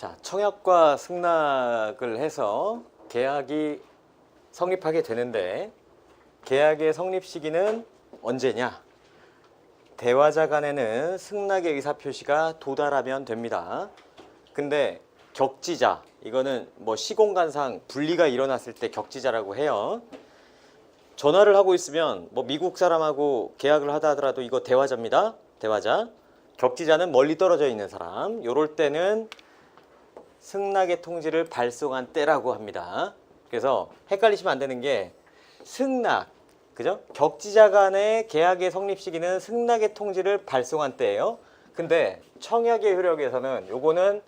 자, 청약과 승낙을 해서 계약이 성립하게 되는데 계약의 성립 시기는 언제냐? 대화자 간에는 승낙의 의사표시가 도달하면 됩니다. 근데 격지자, 이거는 뭐 시공간상 분리가 일어났을 때 격지자라고 해요. 전화를 하고 있으면 뭐 미국 사람하고 계약을 하다 하더라도 이거 대화자입니다. 대화자. 격지자는 멀리 떨어져 있는 사람. 요럴 때는 승낙의 통지를 발송한 때라고 합니다. 그래서 헷갈리시면 안 되는 게 승낙, 그죠? 격지자 간의 계약의 성립 시기는 승낙의 통지를 발송한 때예요. 근데 청약의 효력에서는 요거는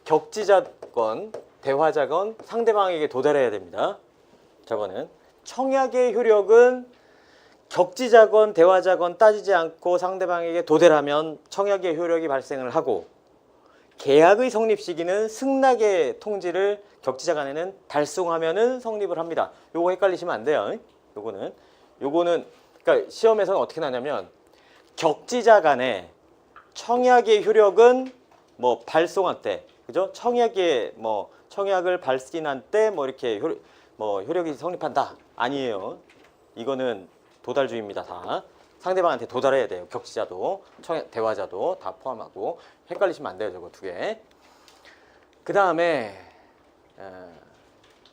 격지자건 대화자건 상대방에게 도달해야 됩니다. 저거는 청약의 효력은 격지자건 대화자건 따지지 않고 상대방에게 도달하면 청약의 효력이 발생을 하고, 계약의 성립 시기는 승낙의 통지를 격지자 간에는 발송하면은 성립을 합니다. 요거 헷갈리시면 안 돼요. 요거는 그러니까 시험에서는 어떻게 나냐면 격지자 간에 청약의 효력은 뭐 발송한 때, 그죠? 청약의 뭐 청약을 발신한 때 뭐 이렇게 효력이 성립한다. 아니에요. 이거는 도달주의입니다. 다 상대방한테 도달해야 돼요. 격지자도 대화자도 다 포함하고. 헷갈리시면 안 돼요. 저거 두 개. 그 다음에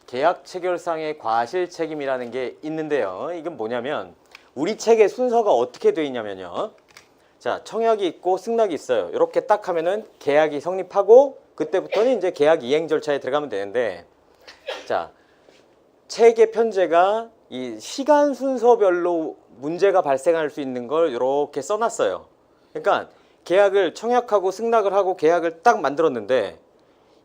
계약 체결상의 과실 책임이라는 게 있는데요. 이건 뭐냐면 우리 책의 순서가 어떻게 되어 있냐면요. 자, 청약이 있고 승낙이 있어요. 이렇게 딱 하면은 계약이 성립하고 그때부터는 이제 계약 이행 절차에 들어가면 되는데, 자, 책의 편제가 이 시간 순서별로 문제가 발생할 수 있는 걸 이렇게 써놨어요. 그러니까 계약을 청약하고 승낙을 하고 계약을 딱 만들었는데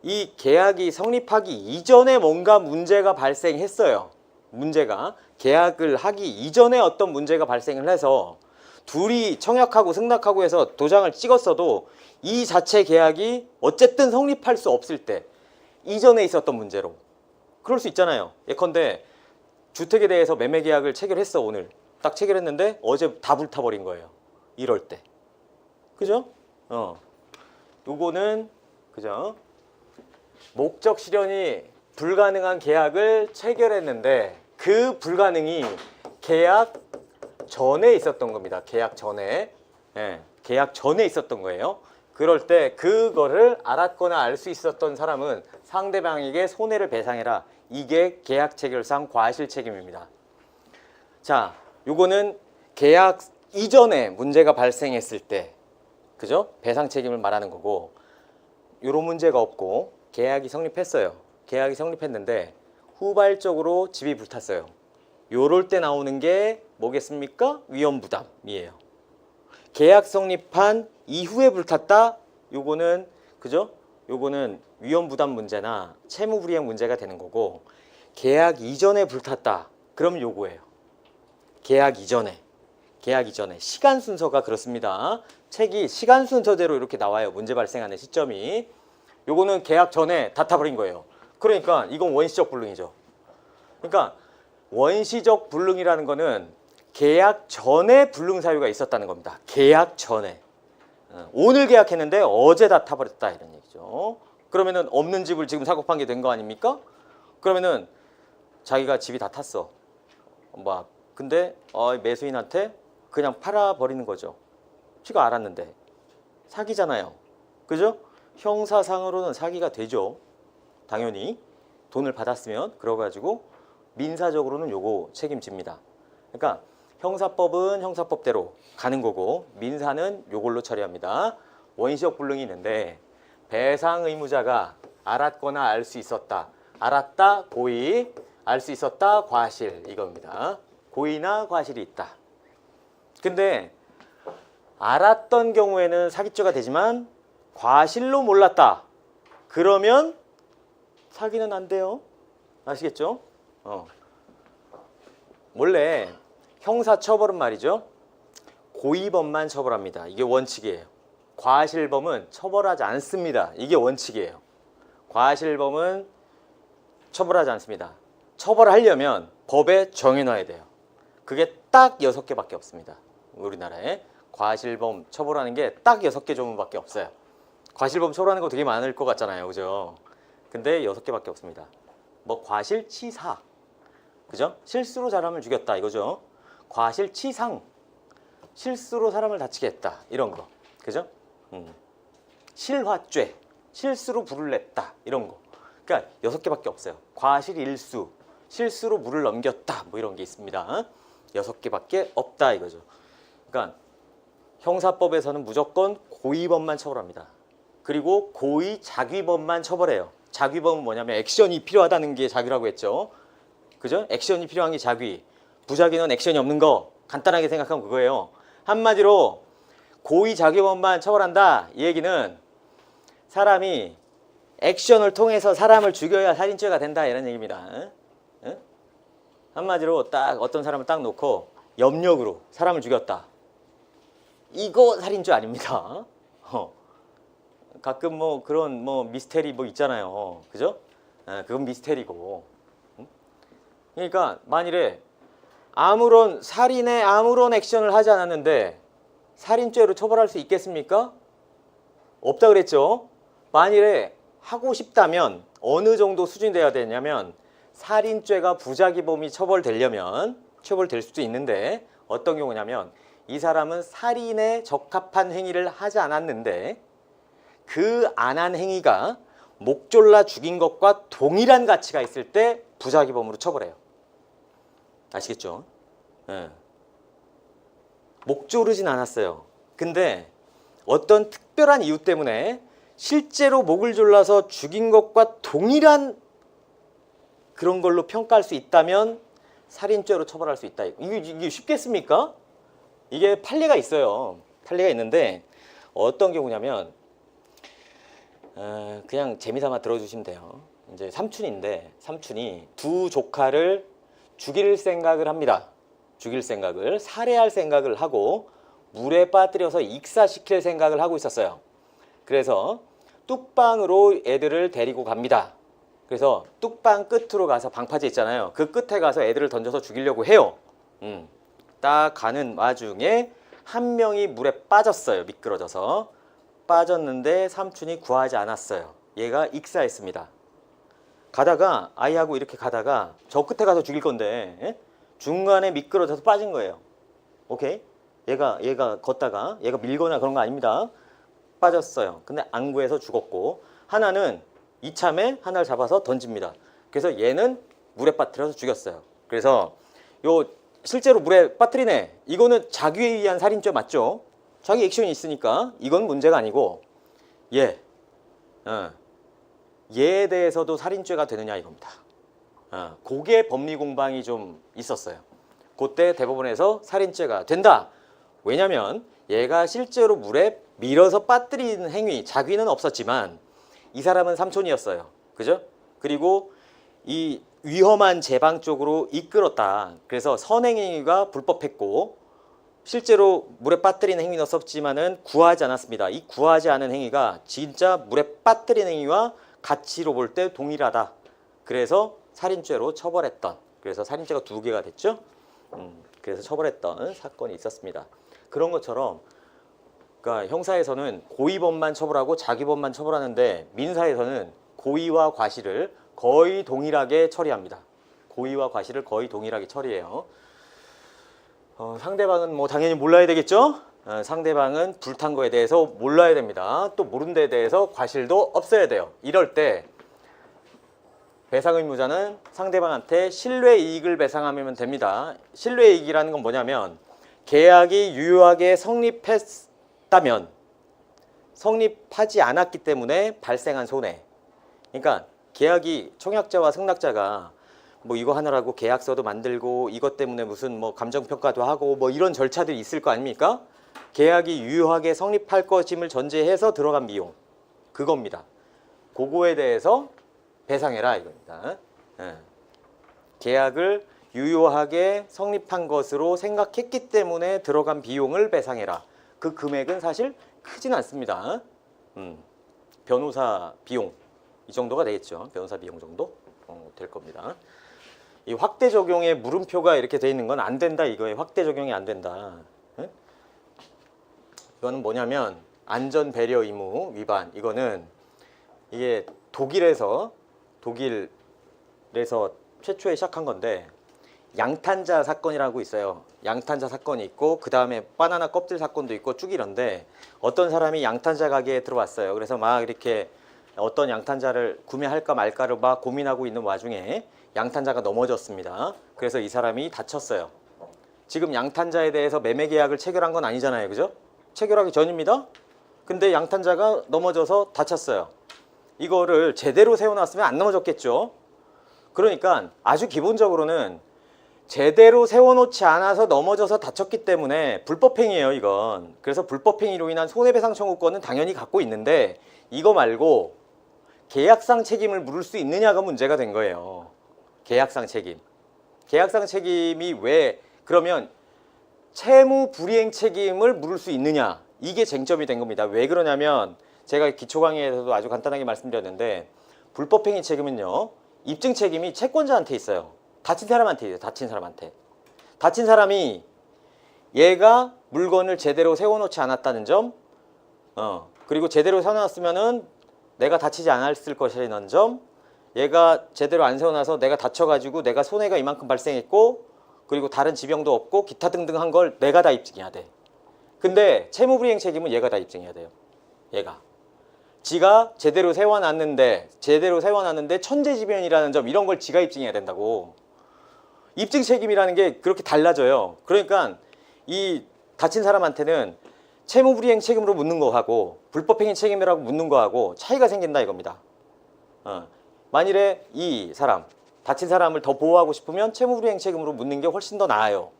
이 계약이 성립하기 이전에 뭔가 문제가 발생했어요. 문제가 계약을 하기 이전에 어떤 문제가 발생을 해서 둘이 청약하고 승낙하고 해서 도장을 찍었어도 이 자체 계약이 어쨌든 성립할 수 없을 때, 이전에 있었던 문제로. 그럴 수 있잖아요. 예컨대 주택에 대해서 매매 계약을 체결했어. 오늘 딱 체결했는데 어제 다 불타버린 거예요. 이럴 때. 그죠? 요거는 그죠? 목적 실현이 불가능한 계약을 체결했는데 그 불가능이 계약 전에 있었던 겁니다. 계약 전에. 계약 전에 있었던 거예요. 그럴 때 그거를 알았거나 알 수 있었던 사람은 상대방에게 손해를 배상해라. 이게 계약 체결상 과실 책임입니다. 자, 요거는 계약 이전에 문제가 발생했을 때, 그죠? 배상 책임을 말하는 거고, 요런 문제가 없고 계약이 성립했어요. 계약이 성립했는데 후발적으로 집이 불탔어요. 요럴 때 나오는 게 뭐겠습니까? 위험부담이에요. 계약 성립한 이후에 불탔다? 요거는 그죠? 요거는 위험부담 문제나 채무불이행 문제가 되는 거고, 계약 이전에 불탔다. 그럼 요거예요. 계약 이전에 시간 순서가 그렇습니다. 책이 시간 순서대로 이렇게 나와요. 문제 발생하는 시점이. 요거는 계약 전에 다 타버린 거예요. 그러니까 이건 원시적 불능이죠. 그러니까 원시적 불능이라는 거는 계약 전에 불능 사유가 있었다는 겁니다. 계약 전에. 오늘 계약했는데 어제 다 타버렸다 이런 얘기죠. 그러면은 없는 집을 지금 사고 판게 된 거 아닙니까? 그러면은 자기가 집이 다 탔어. 막 근데 매수인한테 그냥 팔아버리는 거죠. 지가 알았는데. 사기잖아요. 그죠? 형사상으로는 사기가 되죠. 당연히 돈을 받았으면. 그래가지고 민사적으로는 요거 책임집니다. 그러니까 형사법은 형사법대로 가는 거고 민사는 요걸로 처리합니다. 원시적 불능이 있는데 배상 의무자가 알았거나 알 수 있었다. 알았다 고의, 알 수 있었다 과실, 이겁니다. 고의나 과실이 있다. 근데 알았던 경우에는 사기죄가 되지만 과실로 몰랐다. 그러면 사기는 안 돼요. 아시겠죠? 원래 형사처벌은 말이죠. 고의범만 처벌합니다. 이게 원칙이에요. 과실범은 처벌하지 않습니다. 이게 원칙이에요. 과실범은 처벌하지 않습니다. 처벌하려면 법에 정해놔야 돼요. 그게 딱 6개밖에 없습니다. 우리나라에 과실범 처벌하는 게 딱 6개 조문밖에 없어요. 과실범 처벌하는 거 되게 많을 것 같잖아요, 그죠? 근데 6개밖에 없습니다. 뭐 과실치사, 그죠? 실수로 사람을 죽였다 이거죠. 과실치상, 실수로 사람을 다치게 했다 이런 거, 그죠? 실화죄, 실수로 불을 냈다 이런 거. 그러니까 6개밖에 없어요. 과실일수, 실수로 물을 넘겼다 뭐 이런 게 있습니다. 6개밖에 없다 이거죠. 그러니까 형사법에서는 무조건 고의범만 처벌합니다. 그리고 고의 자귀범만 처벌해요. 자귀범은 뭐냐면 액션이 필요하다는 게 자귀라고 했죠. 그죠? 액션이 필요한 게 자귀. 부자귀는 액션이 없는 거. 간단하게 생각하면 그거예요. 한마디로 고의 자귀범만 처벌한다. 이 얘기는 사람이 액션을 통해서 사람을 죽여야 살인죄가 된다 이런 얘기입니다. 응? 한마디로 딱 어떤 사람을 딱 놓고 염력으로 사람을 죽였다. 이거 살인죄 아닙니다. 가끔 뭐 그런 뭐 미스테리 뭐 있잖아요. 그죠? 그건 미스테리고. 그러니까 만일에 아무런 살인에 아무런 액션을 하지 않았는데 살인죄로 처벌할 수 있겠습니까? 없다 그랬죠. 만일에 하고 싶다면 어느 정도 수준이 돼야 되냐면 살인죄가 부자기범이 처벌되려면 처벌될 수도 있는데 어떤 경우냐면 이 사람은 살인에 적합한 행위를 하지 않았는데 그 안 한 행위가 목 졸라 죽인 것과 동일한 가치가 있을 때 부자기범으로 처벌해요. 아시겠죠? 네. 목 조르진 않았어요. 근데 어떤 특별한 이유 때문에 실제로 목을 졸라서 죽인 것과 동일한 그런 걸로 평가할 수 있다면 살인죄로 처벌할 수 있다. 이게 쉽겠습니까? 이게 판례가 있어요. 판례가 있는데 어떤 경우냐면 그냥 재미삼아 들어주시면 돼요. 이제 삼촌인데 삼촌이 두 조카를 죽일 생각을 합니다. 죽일 생각을, 살해할 생각을 하고 물에 빠뜨려서 익사시킬 생각을 하고 있었어요. 그래서 뚝방으로 애들을 데리고 갑니다. 그래서 뚝방 끝으로 가서 방파제 있잖아요. 그 끝에 가서 애들을 던져서 죽이려고 해요. 딱 가는 와중에 한 명이 물에 빠졌어요. 미끄러져서. 빠졌는데 삼촌이 구하지 않았어요. 얘가 익사했습니다. 가다가 아이하고 이렇게 가다가 저 끝에 가서 죽일 건데 중간에 미끄러져서 빠진 거예요. 오케이? 얘가 걷다가 얘가 밀거나 그런 거 아닙니다. 빠졌어요. 근데 안 구해서 죽었고 하나는 이참에 하나를 잡아서 던집니다. 그래서 얘는 물에 빠뜨려서 죽였어요. 그래서 요 실제로 물에 빠뜨리네. 이거는 자기에 의한 살인죄 맞죠? 자기 액션이 있으니까 이건 문제가 아니고 얘에 대해서도 살인죄가 되느냐 이겁니다. 그게 법리 공방이 좀 있었어요. 그때 대법원에서 살인죄가 된다. 왜냐면 얘가 실제로 물에 밀어서 빠뜨리는 행위, 자귀는 없었지만 이 사람은 삼촌이었어요. 그죠? 그리고 이 위험한 제방 쪽으로 이끌었다. 그래서 선행행위가 불법했고 실제로 물에 빠뜨리는 행위는 없었지만은 구하지 않았습니다. 이 구하지 않은 행위가 진짜 물에 빠뜨리는 행위와 가치로 볼 때 동일하다. 그래서 살인죄로 처벌했던. 그래서 살인죄가 2개가 됐죠. 그래서 처벌했던 사건이 있었습니다. 그런 것처럼 그러니까 형사에서는 고의범만 처벌하고 자기범만 처벌하는데 민사에서는 고의와 과실을 거의 동일하게 처리합니다. 고의와 과실을 거의 동일하게 처리해요. 상대방은 뭐 당연히 몰라야 되겠죠? 상대방은 불탄 거에 대해서 몰라야 됩니다. 또 모르는 데에 대해서 과실도 없어야 돼요. 이럴 때 배상 의무자는 상대방한테 신뢰이익을 배상하면 됩니다. 신뢰이익이라는 건 뭐냐면 계약이 유효하게 성립했다면 성립하지 않았기 때문에 발생한 손해. 그러니까 계약이 청약자와 승낙자가 뭐 이거 하느라고 계약서도 만들고 이것 때문에 무슨 뭐 감정평가도 하고 뭐 이런 절차들이 있을 거 아닙니까? 계약이 유효하게 성립할 것임을 전제해서 들어간 비용 그겁니다. 그거에 대해서 배상해라 이겁니다. 계약을 유효하게 성립한 것으로 생각했기 때문에 들어간 비용을 배상해라. 그 금액은 사실 크진 않습니다. 변호사 비용 이 정도가 되겠죠. 변호사 비용 정도 될 겁니다. 이 확대 적용에 물음표가 이렇게 돼 있는 건 안 된다 이거예요. 확대 적용이 안 된다. 이거는 뭐냐면 안전 배려 의무 위반. 이거는 이게 독일에서 최초에 시작한 건데 양탄자 사건이라고 있어요. 양탄자 사건이 있고 그 다음에 바나나 껍질 사건도 있고 쭉 이런데 어떤 사람이 양탄자 가게에 들어왔어요. 그래서 막 이렇게 어떤 양탄자를 구매할까 말까를 막 고민하고 있는 와중에 양탄자가 넘어졌습니다. 그래서 이 사람이 다쳤어요. 지금 양탄자에 대해서 매매 계약을 체결한 건 아니잖아요. 그죠? 체결하기 전입니다. 근데 양탄자가 넘어져서 다쳤어요. 이거를 제대로 세워놨으면 안 넘어졌겠죠. 그러니까 아주 기본적으로는 제대로 세워놓지 않아서 넘어져서 다쳤기 때문에 불법행위예요, 이건. 그래서 불법행위로 인한 손해배상 청구권은 당연히 갖고 있는데 이거 말고 계약상 책임을 물을 수 있느냐가 문제가 된 거예요. 계약상 책임. 계약상 책임이 왜 그러면 채무 불이행 책임을 물을 수 있느냐, 이게 쟁점이 된 겁니다. 왜 그러냐면 제가 기초 강의에서도 아주 간단하게 말씀드렸는데 불법행위 책임은요, 입증 책임이 채권자한테 있어요. 다친 사람한테 있어요. 다친 사람이 얘가 물건을 제대로 세워놓지 않았다는 점, 그리고 제대로 세워놨으면은 내가 다치지 않았을 것이라는 점, 얘가 제대로 안 세워놔서 내가 다쳐가지고 내가 손해가 이만큼 발생했고 그리고 다른 지병도 없고 기타 등등 한 걸 내가 다 입증해야 돼. 근데 채무불이행 책임은 얘가 다 입증해야 돼요. 얘가. 지가 제대로 세워놨는데 천재지변이라는 점, 이런 걸 지가 입증해야 된다고. 입증 책임이라는 게 그렇게 달라져요. 그러니까 이 다친 사람한테는 채무불이행 책임으로 묻는 거하고 불법행위 책임이라고 묻는 거하고 차이가 생긴다 이겁니다. 만일에 이 사람, 다친 사람을 더 보호하고 싶으면 채무불이행 책임으로 묻는 게 훨씬 더 나아요.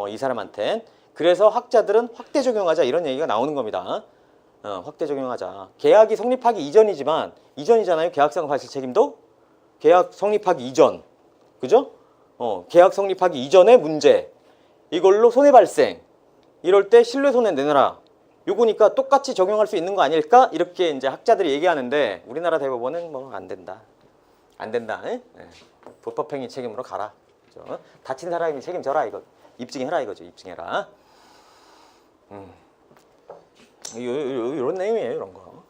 이 사람한텐. 그래서 학자들은 확대 적용하자 이런 얘기가 나오는 겁니다. 확대 적용하자. 계약이 성립하기 이전이지만, 이전이잖아요. 계약상 과실 책임도. 계약 성립하기 이전. 그죠? 계약 성립하기 이전의 문제. 이걸로 손해 발생. 이럴 때 신뢰손해 내놔라. 요거니까 똑같이 적용할 수 있는 거 아닐까? 이렇게 이제 학자들이 얘기하는데 우리나라 대법원은 뭐 안 된다. 안 된다. 네. 불법행위 책임으로 가라. 그죠? 다친 사람이 책임져라 이거. 입증해라 이거죠. 입증해라. 이런 내용이에요. 이런 거.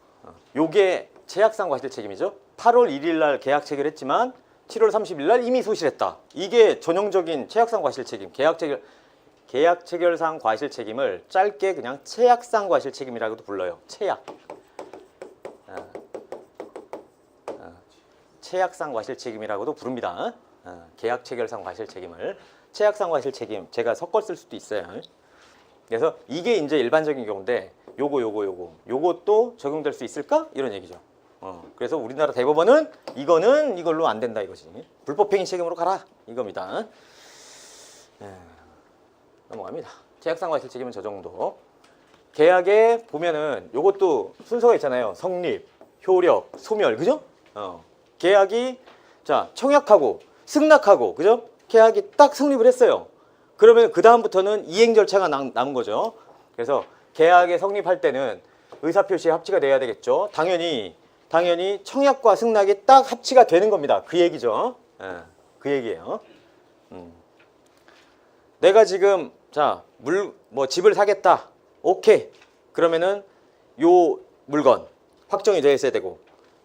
요게 제약상 과실 책임이죠. 8월 1일 날 계약 체결했지만 7월 30일 날 이미 소실했다. 이게 전형적인 체약상 과실 책임. 계약 체결상 과실 책임을 짧게 그냥 체약상 과실 책임이라고도 불러요. 체약상 과실 책임이라고도 부릅니다. 계약 체결상 과실 책임을 체약상 과실 책임, 제가 섞어 쓸 수도 있어요. 그래서 이게 이제 일반적인 경우인데 요것도 적용될 수 있을까? 이런 얘기죠. 그래서 우리나라 대법원은 이거는 이걸로 안 된다 이거지. 불법행위 책임으로 가라 이겁니다. 넘어갑니다. 제약상 과실 책임은 저 정도. 계약에 보면은 요것도 순서가 있잖아요. 성립, 효력, 소멸, 그죠? 계약이 자 청약하고 승낙하고, 그죠? 계약이 딱 성립을 했어요. 그러면 그 다음부터는 이행 절차가 남은 거죠. 그래서 계약에 성립할 때는 의사표시에 합치가 돼야 되겠죠. 당연히 청약과 승낙이 딱 합치가 되는 겁니다. 그 얘기죠. 그 얘기예요. 내가 지금 집을 사겠다. 오케이. 그러면은 요 물건 확정이 돼 있어야 되고,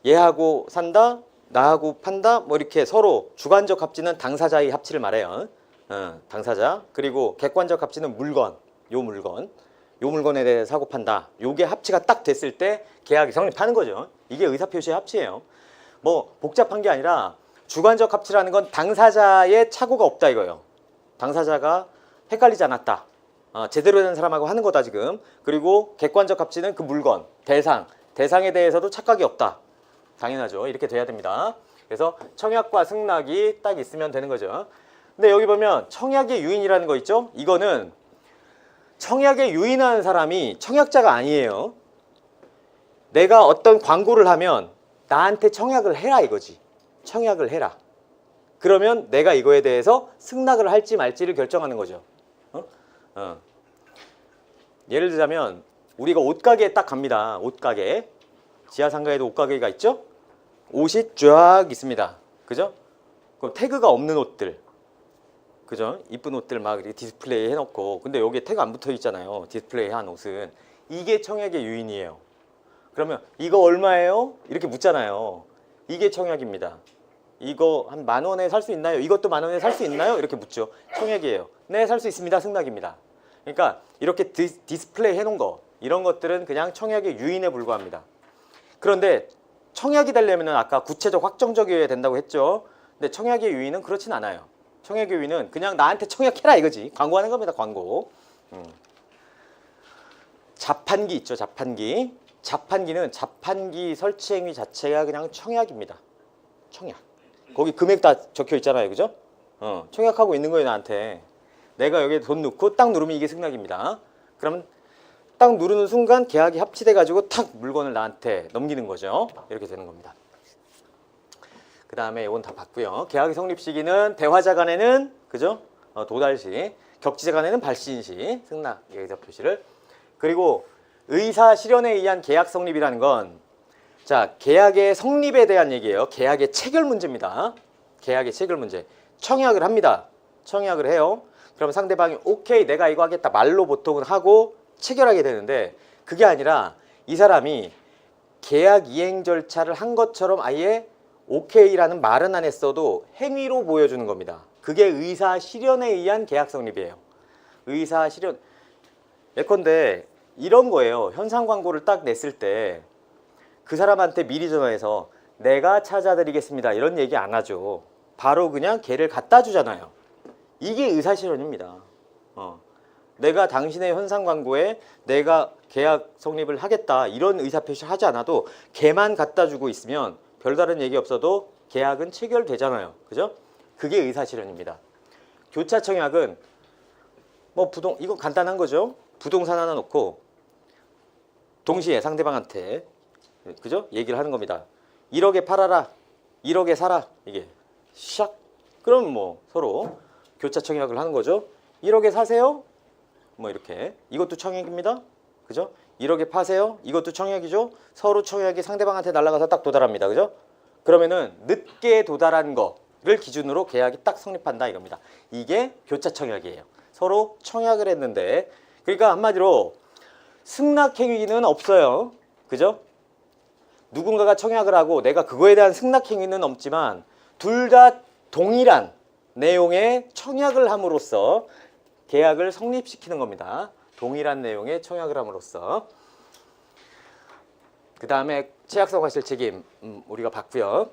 얘하고 산다, 나하고 판다, 뭐 이렇게 서로 주관적 합치는 당사자의 합치를 말해요. 당사자. 그리고 객관적 합치는 물건, 요 물건에 대해 사고 판다. 요게 합치가 딱 됐을 때 계약이 성립하는 거죠. 이게 의사표시의 합치예요. 뭐 복잡한 게 아니라 주관적 합치라는 건 당사자의 착오가 없다 이거예요. 당사자가 헷갈리지 않았다. 제대로 된 사람하고 하는 거다 지금. 그리고 객관적 합치는 그 물건, 대상에 대해서도 착각이 없다. 당연하죠. 이렇게 돼야 됩니다. 그래서 청약과 승낙이 딱 있으면 되는 거죠. 근데 여기 보면 청약의 유인이라는 거 있죠? 이거는 청약에 유인하는 사람이 청약자가 아니에요. 내가 어떤 광고를 하면 나한테 청약을 해라 이거지. 청약을 해라. 그러면 내가 이거에 대해서 승낙을 할지 말지를 결정하는 거죠. 예를 들자면 우리가 옷가게에 딱 갑니다. 옷가게. 지하상가에도 옷가게가 있죠? 옷이 쫙 있습니다. 그죠? 그럼 태그가 없는 옷들. 그죠? 이쁜 옷들 막 이렇게 디스플레이 해놓고, 근데 여기에 태그 안 붙어 있잖아요. 디스플레이 한 옷은. 이게 청약의 유인이에요. 그러면 이거 얼마예요? 이렇게 묻잖아요. 이게 청약입니다. 이거 한 10,000원에 살 수 있나요? 이것도 10,000원에 살 수 있나요? 이렇게 묻죠. 청약이에요. 네, 살 수 있습니다. 승낙입니다. 그러니까 이렇게 디스플레이 해놓은 거, 이런 것들은 그냥 청약의 유인에 불과합니다. 그런데 청약이 되려면 아까 구체적 확정적이어야 된다고 했죠. 근데 청약의 유인은 그렇진 않아요. 청약의 유인은 그냥 나한테 청약해라 이거지. 광고하는 겁니다. 광고. 자판기 있죠. 자판기. 자판기는 자판기 설치 행위 자체가 그냥 청약입니다. 청약. 거기 금액 다 적혀 있잖아요. 그죠? 청약하고 있는 거예요. 나한테. 내가 여기에 돈 넣고 딱 누르면 이게 승낙입니다. 그러면 딱 누르는 순간 계약이 합치돼 가지고 탁 물건을 나한테 넘기는 거죠. 이렇게 되는 겁니다. 그 다음에 이건 다 봤고요. 계약의 성립 시기는 대화자 간에는 그죠? 도달시, 격지자 간에는 발신시, 승낙 예의사 표시를. 그리고 의사 실현에 의한 계약 성립이라는 건 자, 계약의 성립에 대한 얘기예요. 계약의 체결 문제입니다. 계약의 체결 문제. 청약을 합니다. 청약을 해요. 그럼 상대방이 오케이 내가 이거 하겠다 말로 보통은 하고 체결하게 되는데 그게 아니라 이 사람이 계약 이행 절차를 한 것처럼 아예 오케이라는 말은 안 했어도 행위로 보여주는 겁니다. 그게 의사 실현에 의한 계약 성립이에요. 의사 실현. 예컨대 이런 거예요. 현상 광고를 딱 냈을 때 그 사람한테 미리 전화해서 내가 찾아드리겠습니다 이런 얘기 안 하죠. 바로 그냥 걔를 갖다 주잖아요. 이게 의사 실현입니다. 내가 당신의 현상 광고에 내가 계약 성립을 하겠다 이런 의사 표시 하지 않아도 걔만 갖다 주고 있으면 별다른 얘기 없어도 계약은 체결되잖아요. 그죠? 그게 의사 실현입니다. 교차 청약은 뭐 이거 간단한 거죠. 부동산 하나 놓고 동시에 상대방한테 그죠? 얘기를 하는 겁니다. 1억에 팔아라. 1억에 사라. 이게 샥. 그럼 뭐 서로 교차 청약을 하는 거죠. 1억에 사세요. 뭐 이렇게. 이것도 청약입니다. 그죠? 1억에 파세요. 이것도 청약이죠. 서로 청약이 상대방한테 날아가서 딱 도달합니다. 그죠? 그러면은 늦게 도달한 거를 기준으로 계약이 딱 성립한다 이겁니다. 이게 교차 청약이에요. 서로 청약을 했는데 그러니까 한마디로 승낙 행위는 없어요. 그죠? 누군가가 청약을 하고 내가 그거에 대한 승낙 행위는 없지만 둘 다 동일한 내용의 청약을 함으로써 계약을 성립시키는 겁니다. 동일한 내용의 청약을 함으로써. 그 다음에 취약성 과실 책임 우리가 봤고요.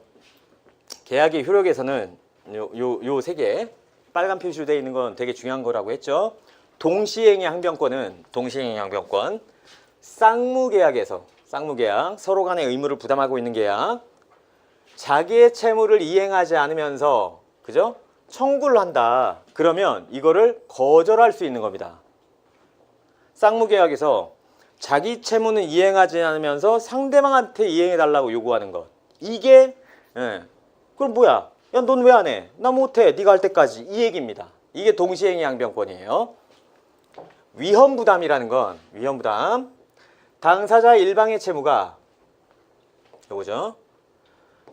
계약의 효력에서는 요 세 개 빨간 표시로 되어 있는 건 되게 중요한 거라고 했죠. 동시행의 항변권은 동시행의 항변권. 쌍무계약에서 쌍무계약 서로 간의 의무를 부담하고 있는 계약. 자기의 채무를 이행하지 않으면서 그죠? 청구를 한다. 그러면 이거를 거절할 수 있는 겁니다. 쌍무계약에서 자기 채무는 이행하지 않으면서 상대방한테 이행해 달라고 요구하는 것. 이게 그럼 뭐야? 야, 넌 왜 안 해? 나 못해. 네가 할 때까지. 이 얘기입니다. 이게 동시행위 항변권이에요. 위헌부담이라는 건 위헌부담. 당사자 일방의 채무가 요거죠.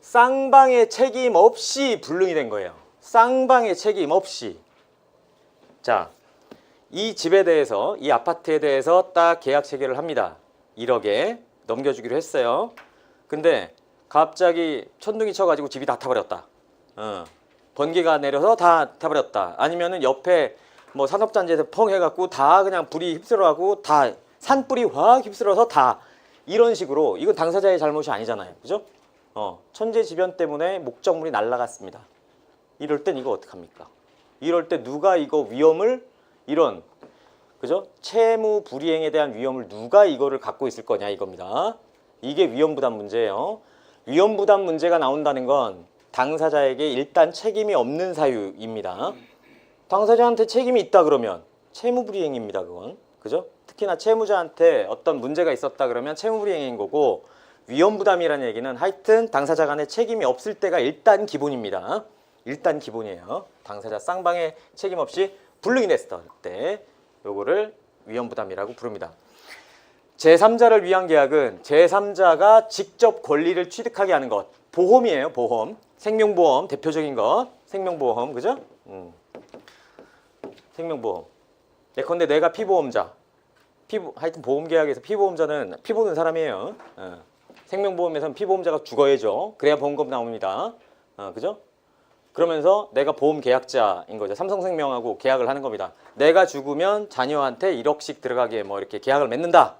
쌍방의 책임 없이 불능이 된 거예요. 쌍방의 책임 없이. 자, 이 집에 대해서 이 아파트에 대해서 딱 계약 체결을 합니다. 1억에 넘겨주기로 했어요. 근데 갑자기 천둥이 쳐가지고 집이 다 타버렸다. 번개가 내려서 다 타버렸다. 아니면은 옆에 뭐 산업단지에서 펑 해갖고 다 그냥 불이 휩쓸어가고 다 산불이 확 휩쓸어서 다 이런 식으로. 이건 당사자의 잘못이 아니잖아요. 그죠? 천재지변 때문에 목적물이 날아갔습니다. 이럴 땐 이거 어떡합니까? 이럴 때 누가 이거 위험을 이런 그죠? 채무 불이행에 대한 위험을 누가 이거를 갖고 있을 거냐 이겁니다. 이게 위험부담 문제예요. 위험부담 문제가 나온다는 건 당사자에게 일단 책임이 없는 사유입니다. 당사자한테 책임이 있다 그러면 채무불이행입니다. 그건. 그죠? 특히나 채무자한테 어떤 문제가 있었다 그러면 채무불이행인 거고 위험부담이라는 얘기는 하여튼 당사자 간에 책임이 없을 때가 일단 기본입니다. 일단 기본이에요. 당사자 쌍방의 책임 없이 불능이 됐을 때 요거를 위험부담이라고 부릅니다. 제3자를 위한 계약은 제3자가 직접 권리를 취득하게 하는 것. 보험이에요. 보험. 생명보험 대표적인 것. 생명보험. 그죠? 생명보험. 예컨대 내가 피보험자. 하여튼 보험계약에서 피보험자는 피 보는 사람이에요. 생명보험에서는 피보험자가 죽어야죠. 그래야 보험금 나옵니다. 그죠? 그러면서 내가 보험 계약자인 거죠. 삼성생명하고 계약을 하는 겁니다. 내가 죽으면 자녀한테 1억씩 들어가게 뭐 이렇게 계약을 맺는다.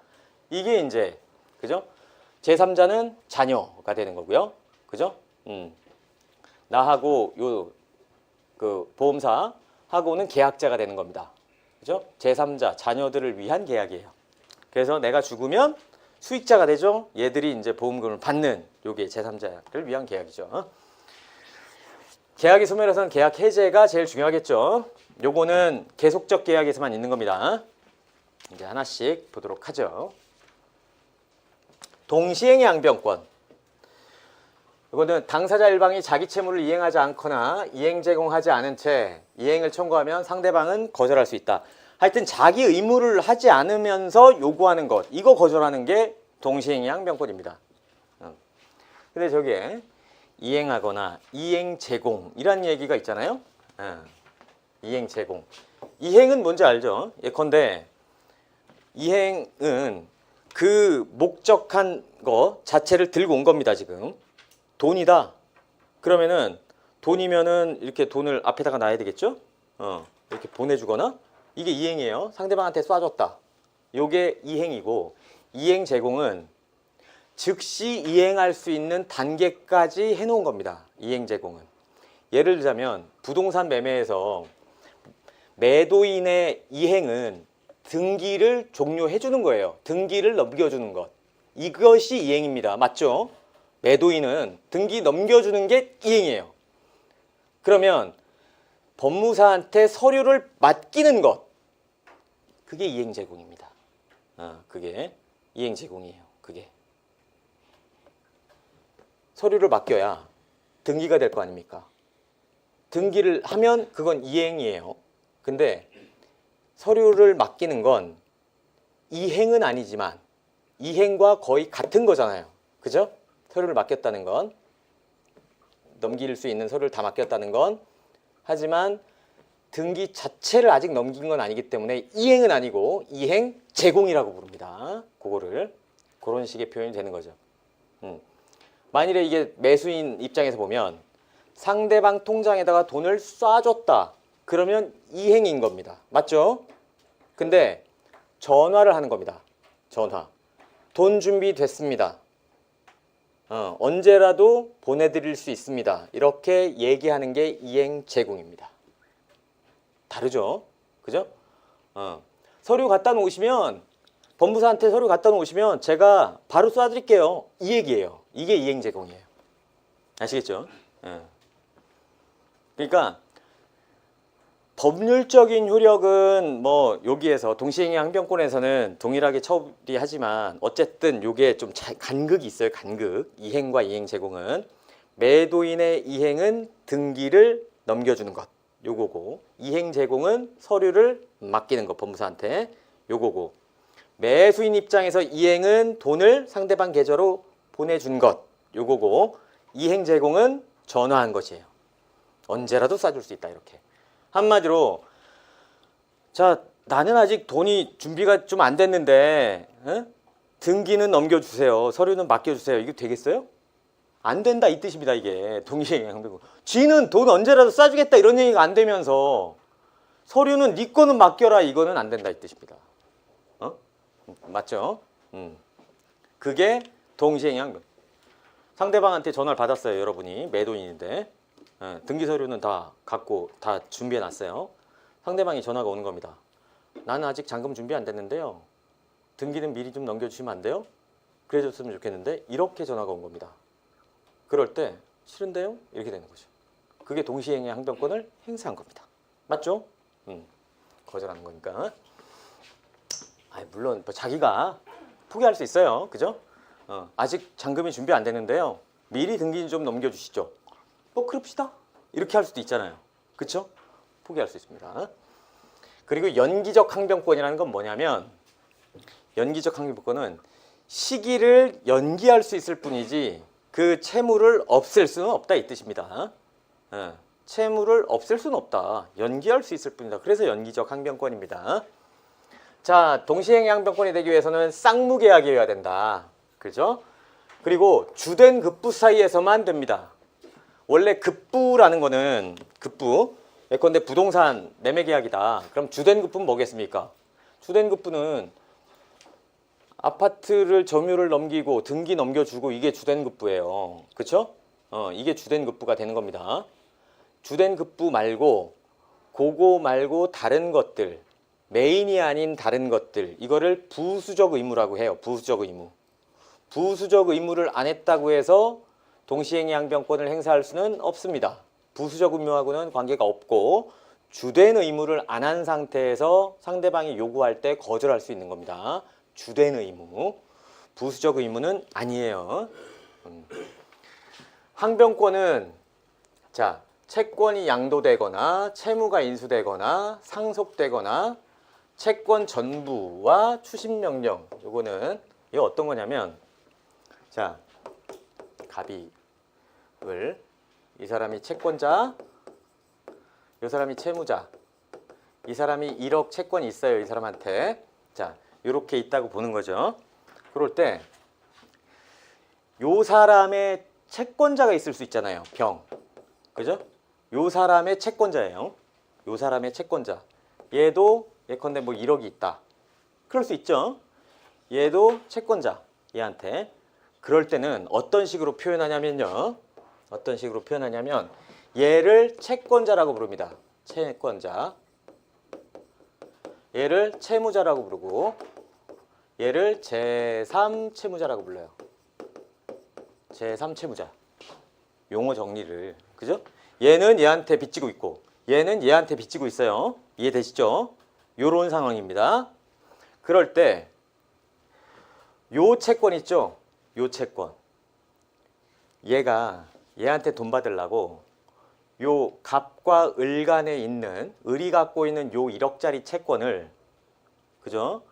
이게 이제 그죠? 제3자는 자녀가 되는 거고요. 그죠? 나하고 그 보험사하고는 계약자가 되는 겁니다. 그죠? 제3자 자녀들을 위한 계약이에요. 그래서 내가 죽으면 수익자가 되죠. 얘들이 이제 보험금을 받는 요게 제3자를 위한 계약이죠. 계약이 소멸해서는 계약 해제가 제일 중요하겠죠. 요거는 계속적 계약에서만 있는 겁니다. 이제 하나씩 보도록 하죠. 동시행의 양변권. 이거는 당사자 일방이 자기 채무를 이행하지 않거나 이행 제공하지 않은 채 이행을 청구하면 상대방은 거절할 수 있다. 하여튼 자기 의무를 하지 않으면서 요구하는 것, 이거 거절하는 게 동시행의 양변권입니다. 근데 저기에 이행하거나 이행 제공이란 얘기가 있잖아요. 이행 제공. 이행은 뭔지 알죠? 예컨대 이행은 그 목적한 거 자체를 들고 온 겁니다. 지금 돈이다. 그러면은 돈이면은 이렇게 돈을 앞에다가 놔야 되겠죠? 이렇게 보내주거나 이게 이행이에요. 상대방한테 쏴줬다. 요게 이행이고, 이행 제공은 즉시 이행할 수 있는 단계까지 해놓은 겁니다. 이행 제공은. 예를 들자면 부동산 매매에서 매도인의 이행은 등기를 종료해 주는 거예요. 등기를 넘겨주는 것. 이것이 이행입니다. 맞죠? 매도인은 등기 넘겨주는 게 이행이에요. 그러면 법무사한테 서류를 맡기는 것. 그게 이행 제공입니다. 그게 이행 제공이에요. 그게. 서류를 맡겨야 등기가 될 거 아닙니까? 등기를 하면 그건 이행이에요. 근데 서류를 맡기는 건 이행은 아니지만 이행과 거의 같은 거잖아요. 그죠? 서류를 맡겼다는 건, 넘길 수 있는 서류를 다 맡겼다는 건, 하지만 등기 자체를 아직 넘긴 건 아니기 때문에 이행은 아니고 이행 제공이라고 부릅니다. 그거를 그런 식의 표현이 되는 거죠. 만일에 이게 매수인 입장에서 보면 상대방 통장에다가 돈을 쏴줬다. 그러면 이행인 겁니다. 맞죠? 근데 전화를 하는 겁니다. 전화. 돈 준비됐습니다. 언제라도 보내드릴 수 있습니다. 이렇게 얘기하는 게 이행 제공입니다. 다르죠? 그죠? 서류 갖다 놓으시면, 법무사한테 서류 갖다 놓으시면 제가 바로 쏴드릴게요. 이 얘기예요. 이게 이행 제공이에요. 아시겠죠? 그러니까 법률적인 효력은 뭐 여기에서 동시행의 항변권에서는 동일하게 처리하지만 어쨌든 요게 좀 간극이 있어요. 간극. 이행과 이행 제공은 매도인의 이행은 등기를 넘겨주는 것. 요거고, 이행 제공은 서류를 맡기는 것. 법무사한테. 요거고, 매수인 입장에서 이행은 돈을 상대방 계좌로 보내준 것. 요거고, 이행 제공은 전화한 것이에요. 언제라도 쏴줄 수 있다. 이렇게. 한마디로, 자, 나는 아직 돈이 준비가 좀 안 됐는데 등기는 넘겨주세요. 서류는 맡겨주세요. 이거 되겠어요? 안 된다 이 뜻입니다. 이게 동시행의 항변권. 쥐는 돈 언제라도 쏴주겠다 이런 얘기가 안 되면서 서류는 네 거는 맡겨라 이거는 안 된다 이 뜻입니다. 맞죠? 그게 동시행의 항변. 상대방한테 전화를 받았어요. 여러분이 매도인인데 등기 서류는 다 갖고 다 준비해 놨어요. 상대방이 전화가 오는 겁니다. 나는 아직 잔금 준비 안 됐는데요. 등기는 미리 좀 넘겨주시면 안 돼요? 그래 줬으면 좋겠는데 이렇게 전화가 온 겁니다. 그럴 때 싫은데요? 이렇게 되는 거죠. 그게 동시행의 항변권을 행사한 겁니다. 맞죠? 거절하는 거니까. 물론 뭐 자기가 포기할 수 있어요. 그죠? 아직 잔금이 준비 안 됐는데요. 미리 등기 좀 넘겨주시죠. 뭐 그럽시다. 이렇게 할 수도 있잖아요. 그쵸? 포기할 수 있습니다. 그리고 연기적 항변권이라는 건 뭐냐면, 연기적 항변권은 시기를 연기할 수 있을 뿐이지 그 채무를 없앨 수는 없다 이 뜻입니다. 채무를 없앨 수는 없다. 연기할 수 있을 뿐이다. 그래서 연기적 항변권입니다. 자, 동시행위 항변권이 되기 위해서는 쌍무계약이어야 된다. 그죠? 그리고 주된 급부 사이에서만 됩니다. 원래 급부라는 거는 급부, 예컨대 부동산 매매 계약이다. 그럼 주된 급부는 뭐겠습니까? 주된 급부는 아파트를 점유를 넘기고 등기 넘겨주고 이게 주된 급부예요. 그쵸? 이게 주된 급부가 되는 겁니다. 주된 급부 말고 그거 말고 다른 것들, 메인이 아닌 다른 것들, 이거를 부수적 의무라고 해요. 부수적 의무. 부수적 의무를 안 했다고 해서 동시행위 항변권을 행사할 수는 없습니다. 부수적 의무하고는 관계가 없고 주된 의무를 안 한 상태에서 상대방이 요구할 때 거절할 수 있는 겁니다. 주된 의무. 부수적 의무는 아니에요. 항변권은 자, 채권이 양도되거나 채무가 인수되거나 상속되거나 채권 전부와 추심명령. 요거는 이거 어떤 거냐면 자, 갑입을 이 사람이 채권자, 이 사람이 채무자, 이 사람이 1억 채권이 있어요. 이 사람한테. 자, 이렇게 있다고 보는 거죠. 그럴 때 요 사람의 채권자가 있을 수 있잖아요. 병. 그죠? 요 사람의 채권자예요. 요 사람의 채권자. 얘도 예컨대 뭐 1억이 있다. 그럴 수 있죠. 얘도 채권자. 얘한테. 그럴 때는 어떤 식으로 표현하냐면요. 어떤 식으로 표현하냐면 얘를 채권자라고 부릅니다. 채권자. 얘를 채무자라고 부르고 얘를 제3채무자라고 불러요. 제3채무자. 용어 정리를. 그죠? 얘는 얘한테 빚지고 있고 얘는 얘한테 빚지고 있어요. 이해되시죠? 요런 상황입니다. 그럴 때 요 채권 있죠? 요 채권. 얘가 얘한테 돈 받으려고 요 갑과 을 간에 있는 을이 갖고 있는 요 1억짜리 채권을 그죠?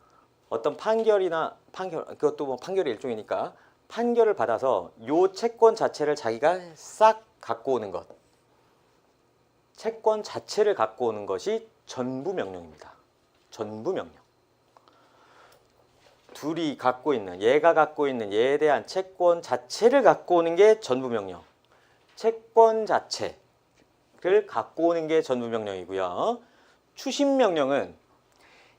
어떤 판결이나 그것도 뭐 판결의 일종이니까 판결을 받아서 요 채권 자체를 자기가 싹 갖고 오는 것. 채권 자체를 갖고 오는 것이 전부명령입니다. 전부명령. 둘이 갖고 있는, 얘가 갖고 있는 얘에 대한 채권 자체를 갖고 오는 게 전부명령. 채권 자체를 갖고 오는 게 전부명령이고요. 추심명령은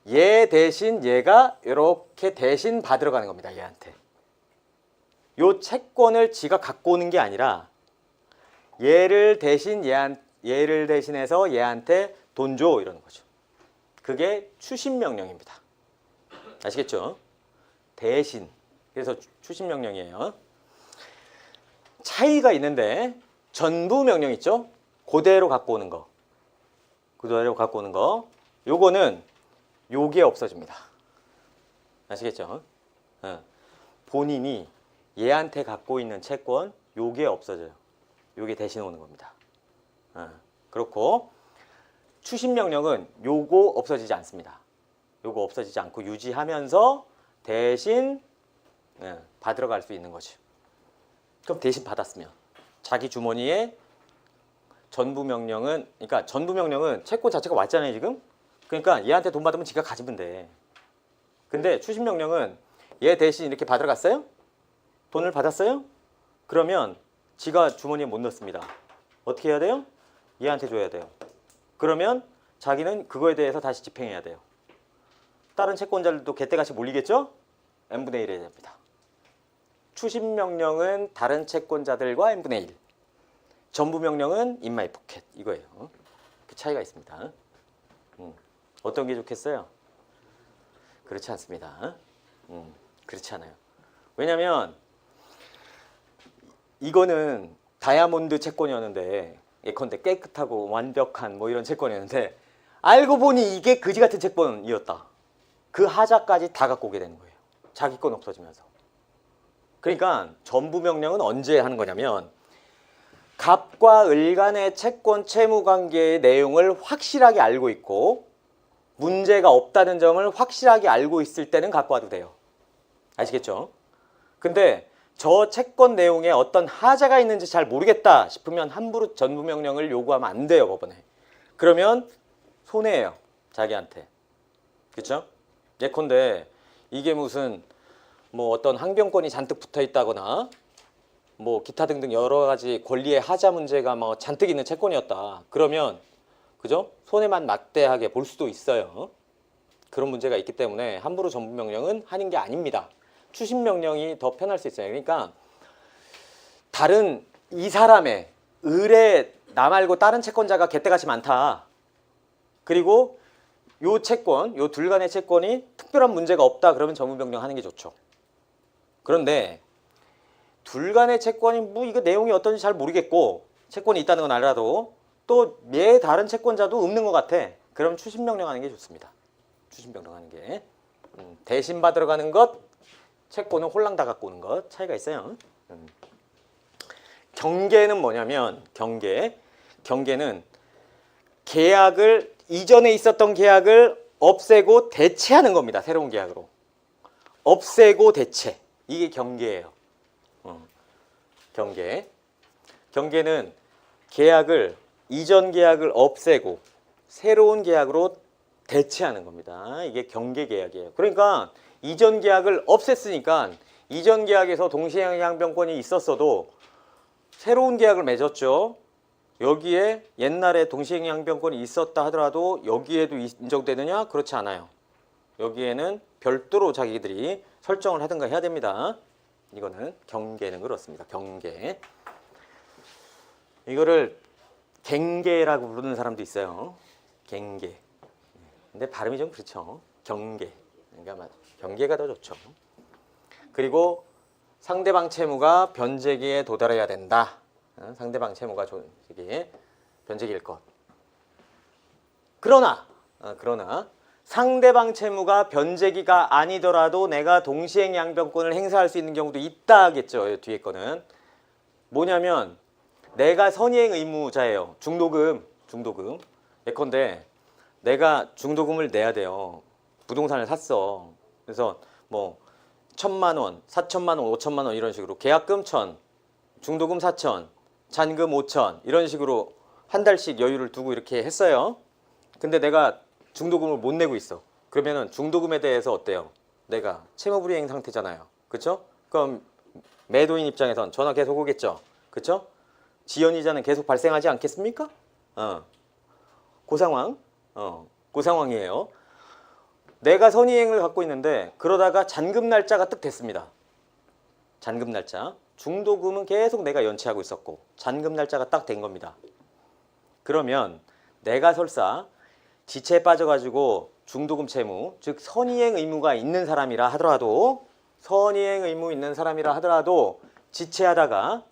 얘 대신 얘가 이렇게 대신 받으러 가는 겁니다. 얘한테. 요 채권을 지가 갖고 오는 게 아니라 얘를 대신해서 얘한테 돈 줘 이러는 거죠. 그게 추심명령입니다. 아시겠죠? 대신. 그래서 추심명령이에요. 차이가 있는데 전부명령 있죠? 그대로 갖고 오는 거. 그대로 갖고 오는 거. 요거는 요게 없어집니다. 아시겠죠? 본인이 얘한테 갖고 있는 채권 요게 없어져요. 요게 대신 오는 겁니다. 그렇고 추심명령은 요거 없어지지 않습니다. 요거 없어지지 않고 유지하면서 대신 받으러 갈 수 있는 거죠. 그럼 대신 받았으면 자기 주머니에 전부명령은 그러니까 전부명령은 채권 자체가 왔잖아요 지금. 그러니까 얘한테 돈 받으면 지가 가지면 돼. 근데 추심명령은 얘 대신 이렇게 받으러 갔어요? 돈을 받았어요? 그러면 지가 주머니에 못 넣습니다. 어떻게 해야 돼요? 얘한테 줘야 돼요. 그러면 자기는 그거에 대해서 다시 집행해야 돼요. 다른 채권자들도 개떼같이 몰리겠죠? n분의 1 해야 됩니다. 추심명령은 다른 채권자들과 n분의 1. 전부명령은 in my pocket. 이거예요. 그 차이가 있습니다. 어떤 게 좋겠어요? 그렇지 않습니다. 그렇지 않아요. 왜냐면 이거는 다이아몬드 채권이었는데 예컨대 깨끗하고 완벽한 뭐 이런 채권이었는데 알고 보니 이게 그지 같은 채권이었다. 그 하자까지 다 갖고 오게 되는 거예요. 자기 건 없어지면서. 그러니까 전부명령은 언제 하는 거냐면 갑과 을 간의 채권 채무 관계의 내용을 확실하게 알고 있고 문제가 없다는 점을 확실하게 알고 있을 때는 갖고 와도 돼요. 아시겠죠? 근데 저 채권 내용에 어떤 하자가 있는지 잘 모르겠다 싶으면 함부로 전부명령을 요구하면 안 돼요, 법원에. 그러면 손해예요, 자기한테. 그렇죠? 예컨대 이게 무슨 뭐 어떤 항변권이 잔뜩 붙어 있다거나 뭐 기타 등등 여러 가지 권리의 하자 문제가 뭐 잔뜩 있는 채권이었다. 그러면 그죠? 손해만 막대하게 볼 수도 있어요. 그런 문제가 있기 때문에 함부로 전분 명령은 하는 게 아닙니다. 추심 명령이 더 편할 수 있어요. 그러니까 다른 이 사람의 을에 나 말고 다른 채권자가 개떼같이 많다. 그리고 요 채권, 요 둘 간의 채권이 특별한 문제가 없다. 그러면 전분 명령 하는 게 좋죠. 그런데 둘 간의 채권이 뭐 이거 내용이 어떤지 잘 모르겠고 채권이 있다는 건 알아도 또 얘 다른 채권자도 없는 것 같아. 그럼 추심 명령 하는 게 좋습니다. 추심 명령 하는 게. 대신 받으러 가는 것, 채권은 홀랑 다 갖고 오는 것 차이가 있어요. 경계는 뭐냐면 경계는 계약을 이전에 있었던 계약을 없애고 대체하는 겁니다. 새로운 계약으로. 없애고 대체. 이게 경계예요. 경계는 계약을 이전 계약을 없애고 새로운 계약으로 대체하는 겁니다. 이게 경계 계약이에요. 그러니까 이전 계약을 없앴으니까 이전 계약에서 동시행양변권이 있었어도 새로운 계약을 맺었죠. 여기에 옛날에 동시행양변권이 있었다 하더라도 여기에도 인정되느냐? 그렇지 않아요. 여기에는 별도로 자기들이 설정을 하든가 해야 됩니다. 이거는 경계는 그렇습니다. 경계. 이거를 갱계라고 부르는 사람도 있어요. 갱계. 근데 발음이 좀 그렇죠. 경계. 그러니까 경계가 더 좋죠. 그리고 상대방 채무가 변제기에 도달해야 된다. 상대방 채무가 변제기일 것. 그러나 상대방 채무가 변제기가 아니더라도 내가 동시행 양변권을 행사할 수 있는 경우도 있다 하겠죠. 뒤에 거는 뭐냐면 내가 선이행 의무자예요. 중도금. 예컨대 내가 중도금을 내야 돼요. 부동산을 샀어. 그래서 뭐 1,000만 원, 4,000만 원, 5,000만 원 이런 식으로 계약금 1,000, 중도금 4,000, 잔금 5,000 이런 식으로 한 달씩 여유를 두고 이렇게 했어요. 근데 내가 중도금을 못 내고 있어. 그러면은 중도금에 대해서 어때요? 내가 채무불이행 상태잖아요. 그렇죠? 그럼 매도인 입장에선 전화 계속 오겠죠. 그렇죠? 지연이자는 계속 발생하지 않겠습니까? 그 상황이에요. 내가 선의행을 갖고 있는데 그러다가 잔금 날짜가 뜩 됐습니다. 잔금 날짜. 중도금은 계속 내가 연체하고 있었고 잔금 날짜가 딱 된 겁니다. 그러면 내가 설사 지체에 빠져가지고 중도금 채무, 즉 선의행 의무가 있는 사람이라 하더라도 지체하다가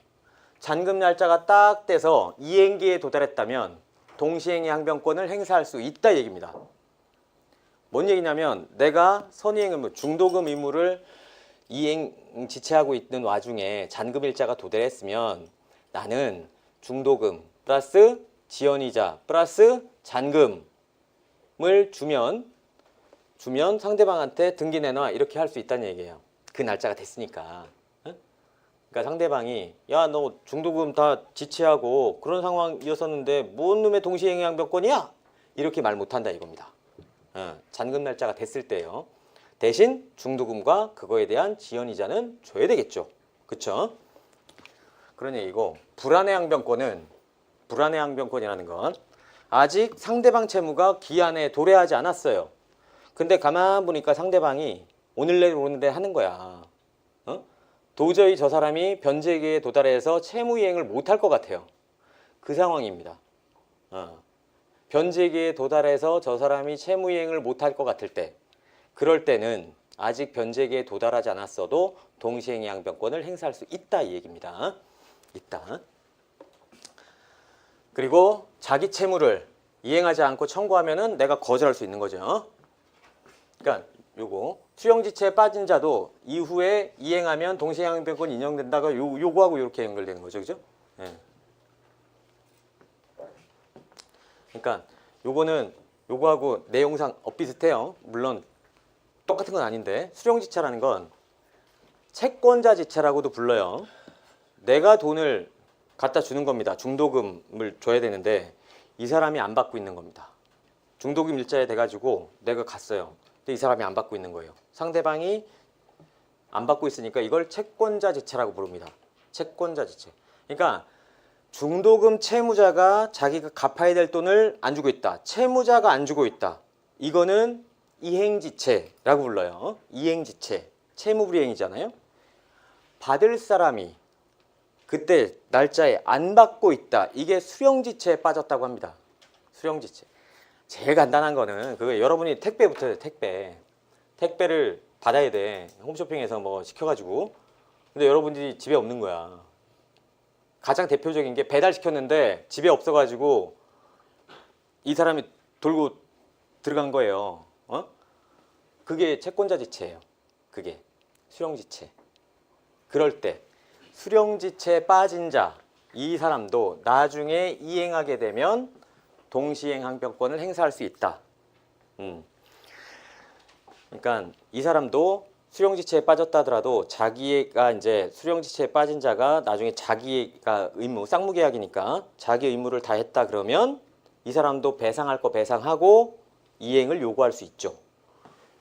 잔금 날짜가 딱 돼서 이행기에 도달했다면 동시행의 항변권을 행사할 수 있다 얘기입니다. 뭔 얘기냐면 내가 선의행 의무, 중도금 의무를 지체하고 있는 와중에 잔금 일자가 도달했으면 나는 중도금 플러스 지연이자 플러스 잔금을 주면 상대방한테 등기 내놔 이렇게 할 수 있다는 얘기예요. 그 날짜가 됐으니까. 그러니까 상대방이 야 너 중도금 다 지체하고 그런 상황이었었는데 뭔 놈의 동시행양변권이야? 이렇게 말 못한다 이겁니다. 잔금 날짜가 됐을 때요. 대신 중도금과 그거에 대한 지연이자는 줘야 되겠죠. 그쵸? 그런 얘기고 불안해 항변권이라는 건 아직 상대방 채무가 기한에 도래하지 않았어요. 근데 가만 보니까 상대방이 오늘 내일 하는 거야. 도저히 저 사람이 변제기에 도달해서 채무 이행을 못할 것 같아요. 그 상황입니다. 변제기에 도달해서 저 사람이 채무 이행을 못할 것 같을 때 그럴 때는 아직 변제기에 도달하지 않았어도 동시행 양변권을 행사할 수 있다 이 얘기입니다. 있다. 그리고 자기 채무를 이행하지 않고 청구하면은 내가 거절할 수 있는 거죠. 그러니까 요거 수령지체에 빠진 자도 이후에 이행하면 동시행 양변권 인정된다가 요거하고 이렇게 연결되는 거죠. 그죠? 네. 그러니까 요거하고 내용상 비슷해요. 물론 똑같은 건 아닌데 수령지체라는 건 채권자 지체라고도 불러요. 내가 돈을 갖다 주는 겁니다. 중도금을 줘야 되는데 이 사람이 안 받고 있는 겁니다. 중도금 일자에 돼가지고 내가 갔어요. 근데 이 사람이 안 받고 있는 거예요. 상대방이 안 받고 있으니까 이걸 채권자 지체라고 부릅니다. 채권자 지체. 그러니까 중도금 채무자가 자기가 갚아야 될 돈을 안 주고 있다. 채무자가 안 주고 있다. 이거는 이행지체라고 불러요. 이행지체. 채무불이행이잖아요. 받을 사람이 그때 날짜에 안 받고 있다. 이게 수령지체에 빠졌다고 합니다. 수령지체. 제일 간단한 거는 그거 여러분이 택배부터 해요. 택배를 받아야 돼. 홈쇼핑에서 뭐 시켜가지고. 근데 여러분들이 집에 없는 거야. 가장 대표적인 게 배달시켰는데 집에 없어가지고 이 사람이 돌고 들어간 거예요. 그게 채권자 지체예요. 그게 수령지체. 그럴 때 수령지체에 빠진 자, 이 사람도 나중에 이행하게 되면 동시행 항변권을 행사할 수 있다. 그러니까 이 사람도 수령지체에 빠졌다 하더라도 자기가 이제 수령지체에 빠진 자가 나중에 자기가 의무, 쌍무계약이니까 자기 의무를 다 했다 그러면 이 사람도 배상할 거 배상하고 이행을 요구할 수 있죠.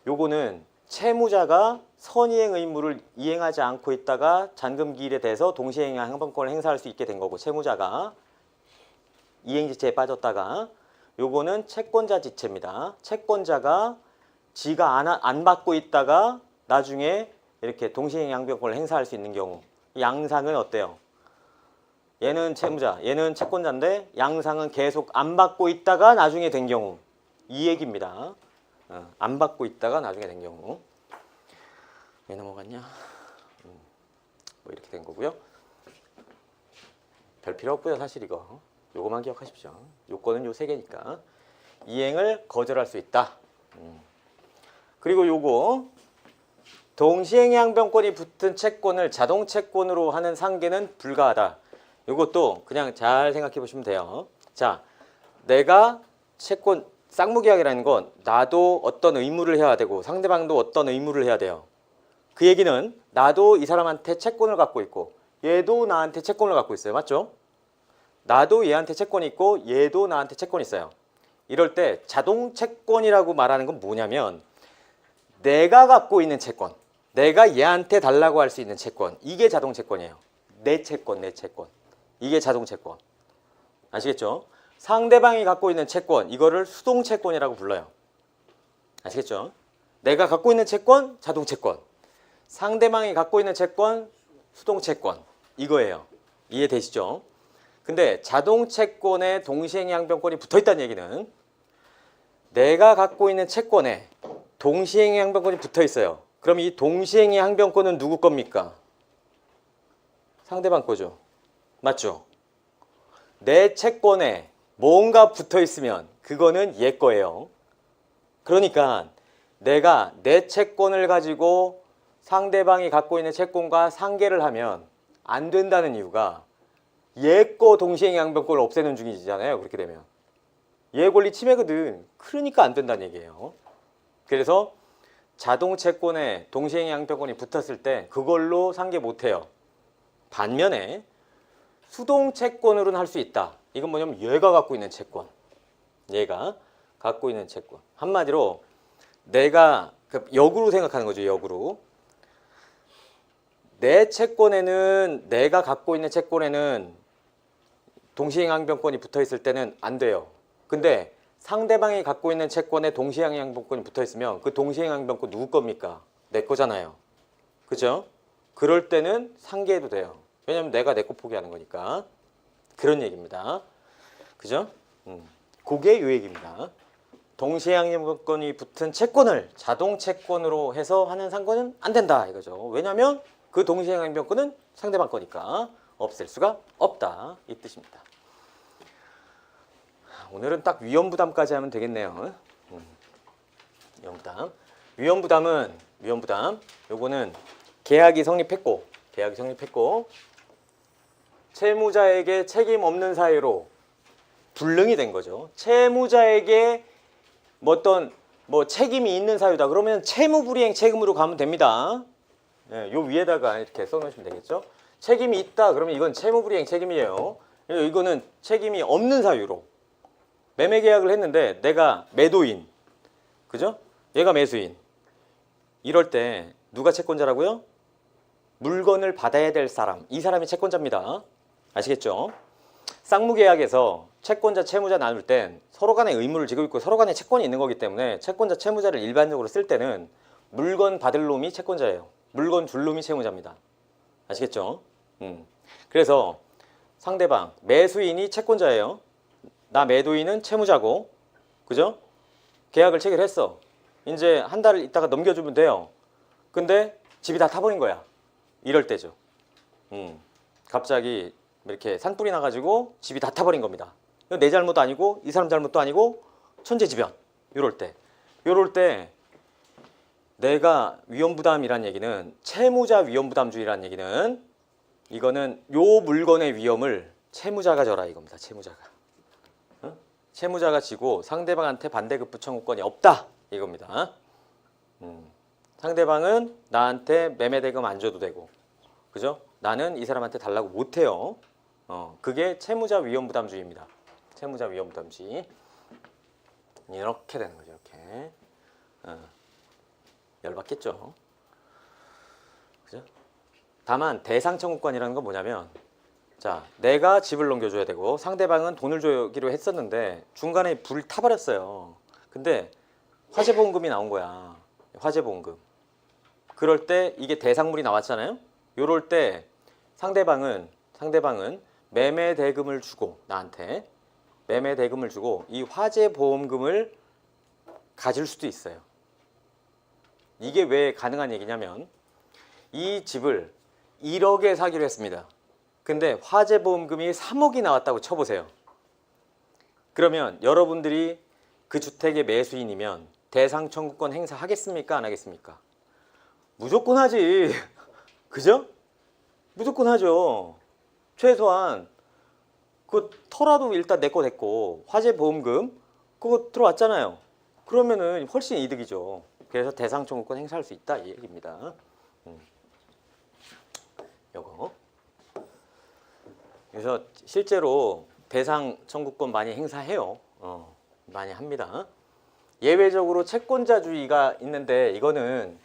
요거는 채무자가 선이행 의무를 이행하지 않고 있다가 잔금기일에 대해서 동시행 항변권을 행사할 수 있게 된 거고, 채무자가 이행지체에 빠졌다가, 요거는 채권자 지체입니다. 채권자가 지가 안 받고 있다가 나중에 이렇게 동시행 항변권을 행사할 수 있는 경우, 양상은 어때요? 얘는 채무자, 얘는 채권자인데 양상은 계속 안 받고 있다가 나중에 된 경우, 이 얘기입니다. 안 받고 있다가 나중에 된 경우. 왜 넘어갔냐? 뭐 이렇게 된 거고요. 별 필요 없고요, 사실 이거. 요거만 기억하십시오. 요건은 요 세 개니까. 이행을 거절할 수 있다. 그리고 요거 동시행 항변권이 붙은 채권을 자동 채권으로 하는 상계는 불가하다. 요것도 그냥 잘 생각해 보시면 돼요. 자, 내가 채권 쌍무계약이라는 건 나도 어떤 의무를 해야 되고 상대방도 어떤 의무를 해야 돼요. 그 얘기는 나도 이 사람한테 채권을 갖고 있고 얘도 나한테 채권을 갖고 있어요. 맞죠? 나도 얘한테 채권이 있고 얘도 나한테 채권이 있어요. 이럴 때 자동 채권이라고 말하는 건 뭐냐면 내가 갖고 있는 채권, 내가 얘한테 달라고 할 수 있는 채권, 이게 자동 채권이에요. 내 채권, 내 채권. 이게 자동 채권. 아시겠죠? 상대방이 갖고 있는 채권, 이거를 수동 채권이라고 불러요. 아시겠죠? 내가 갖고 있는 채권, 자동 채권. 상대방이 갖고 있는 채권, 수동 채권. 이거예요. 이해되시죠? 근데 자동 채권에 동시행 항변권이 붙어 있다는 얘기는 내가 갖고 있는 채권에 동시행 항변권이 붙어 있어요. 그럼 이 동시행 항변권은 누구 겁니까? 상대방 거죠. 맞죠? 내 채권에 뭔가 붙어 있으면 그거는 얘 거예요. 그러니까 내가 내 채권을 가지고 상대방이 갖고 있는 채권과 상계를 하면 안 된다는 이유가 얘 거 동시행 항변권을 없애는 중이잖아요. 그렇게 되면 얘 권리 침해거든. 그러니까 안 된다는 얘기예요. 그래서 자동 채권에 동시행 항변권이 붙었을 때 그걸로 상계 못해요. 반면에 수동 채권으로는 할 수 있다. 이건 뭐냐면 얘가 갖고 있는 채권, 얘가 갖고 있는 채권. 한마디로 내가 역으로 생각하는 거죠. 역으로 내 채권에는, 내가 갖고 있는 채권에는 동시행 항변권이 붙어 있을 때는 안 돼요. 근데 상대방이 갖고 있는 채권에 동시행 항변권이 붙어 있으면 그 동시행 항변권 누구 겁니까? 내 거잖아요. 그죠? 그럴 때는 상계해도 돼요. 왜냐면 내가 내 거 포기하는 거니까. 그런 얘기입니다. 그죠? 그게 요 얘기입니다. 동시행 항변권이 붙은 채권을 자동 채권으로 해서 하는 상권은 안 된다 이거죠. 왜냐면 그 동시행 항변권은 상대방 거니까 없앨 수가 없다 이 뜻입니다. 오늘은 딱 위험부담까지 하면 되겠네요. 위험부담은 요거는 계약이 성립했고 채무자에게 책임 없는 사유로 불능이 된 거죠. 채무자에게 어떤 책임이 있는 사유다. 그러면 채무불이행 책임으로 가면 됩니다. 네, 요 위에다가 이렇게 써놓으시면 되겠죠. 책임이 있다. 그러면 이건 채무불이행 책임이에요. 이거는 책임이 없는 사유로 매매계약을 했는데 내가 매도인, 그죠? 얘가 매수인. 이럴 때 누가 채권자라고요? 물건을 받아야 될 사람. 이 사람이 채권자입니다. 아시겠죠? 쌍무계약에서 채권자, 채무자 나눌 땐 서로 간에 의무를 지고 있고 서로 간에 채권이 있는 거기 때문에 채권자, 채무자를 일반적으로 쓸 때는 물건 받을 놈이 채권자예요. 물건 줄 놈이 채무자입니다. 아시겠죠? 그래서 상대방, 매수인이 채권자예요. 나 매도인은 채무자고, 그죠? 계약을 체결했어. 이제 한 달 있다가 넘겨주면 돼요. 근데 집이 다 타버린 거야. 이럴 때죠. 갑자기 이렇게 산불이 나가지고 집이 다 타버린 겁니다. 이거 내 잘못도 아니고 이 사람 잘못도 아니고 천재지변. 이럴 때 내가 위험부담이란 얘기는 채무자 위험부담주의라는 얘기는 이거는 요 물건의 위험을 채무자가 져라 이겁니다. 채무자가. 채무자가 지고 상대방한테 반대급부 청구권이 없다 이겁니다. 상대방은 나한테 매매대금 안 줘도 되고, 그죠? 나는 이 사람한테 달라고 못해요. 그게 채무자 위험부담주의입니다. 채무자 위험부담주의. 이렇게 되는 거죠. 이렇게. 열받겠죠. 그죠? 다만 대상 청구권이라는 건 뭐냐면, 자, 내가 집을 넘겨줘야 되고 상대방은 돈을 주기로 했었는데 중간에 불 타버렸어요. 근데 화재보험금이 나온 거야. 화재보험금. 그럴 때 이게 대상물이 나왔잖아요. 요럴 때 상대방은 매매대금을 주고, 나한테 매매대금을 주고 이 화재보험금을 가질 수도 있어요. 이게 왜 가능한 얘기냐면, 이 집을 1억에 사기로 했습니다. 근데 화재보험금이 3억이 나왔다고 쳐보세요. 그러면 여러분들이 그 주택의 매수인이면 대상 청구권 행사하겠습니까? 안 하겠습니까? 무조건 하지. 그죠? 무조건 하죠. 최소한 그 터라도 일단 내 거 됐고 화재보험금 그거 들어왔잖아요. 그러면은 훨씬 이득이죠. 그래서 대상 청구권 행사할 수 있다 이 얘기입니다. 요거. 그래서 실제로 대상 청구권 많이 행사해요. 많이 합니다. 예외적으로 채권자주의가 있는데 이거는